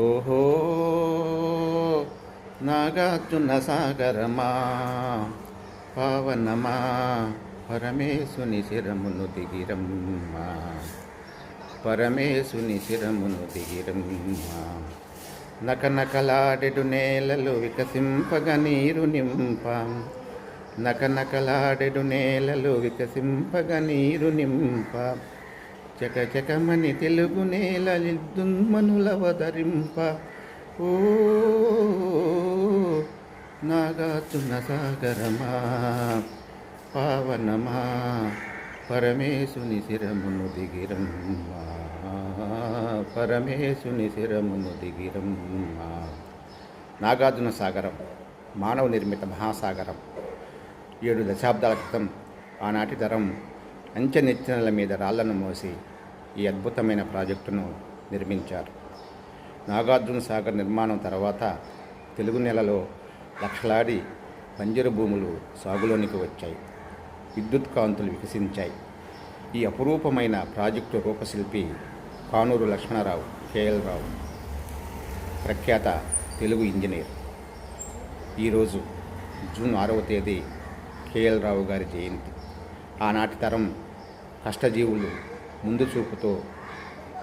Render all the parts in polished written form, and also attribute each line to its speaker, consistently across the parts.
Speaker 1: ఓహో నాగార్జున సాగరమా పావనమా పరమేశుని శిరమును దిగిరమ్మా పరమేశుని శిరమును దిగిరమ్మా నకనకలాడెడు నేలలు వికసింపగ నీరు నింప నకనకలాడెడు నేలలు వికసింపగ నీరు నింప చకచకమని తెలుగు నేలలిద్దున్మనులవదరింప ఓ నాగార్జున సాగరమా పావనమా పరమేశుని శిరమును దిగిరమ్మా పరమేశుని శిరమును దిగిరమ్మా. నాగార్జున సాగరం మానవ నిర్మిత మహాసాగరం. 7 దశాబ్దాల క్రితం ఆనాటి తరం అంచెనిచ్చెనల మీద రాళ్లను మోసి ఈ అద్భుతమైన ప్రాజెక్టును నిర్మించారు. నాగార్జున సాగర్ నిర్మాణం తర్వాత తెలుగు నెలలో లక్షలాది బంజరు భూములు సాగులోనికి వచ్చాయి. విద్యుత్ కాంతులు వికసించాయి. ఈ అపురూపమైన ప్రాజెక్టు రూపశిల్పి కానూరు లక్ష్మణరావు కేఎల్ రావు, ప్రఖ్యాత తెలుగు ఇంజనీర్. ఈరోజు జూన్ 6వ తేదీ కేఎల్ రావు గారి జయంతి. ఆనాటి తరం కష్టజీవులు ముందు చూపుతో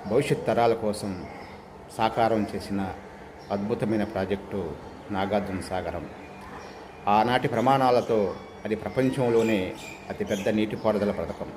Speaker 1: భవిష్యత్ తరాల కోసం సాకారం చేసిన అద్భుతమైన ప్రాజెక్టు నాగార్జున సాగరం. ఆనాటి ప్రమాణాలతో అది ప్రపంచంలోనే అతిపెద్ద నీటిపారుదల పథకం.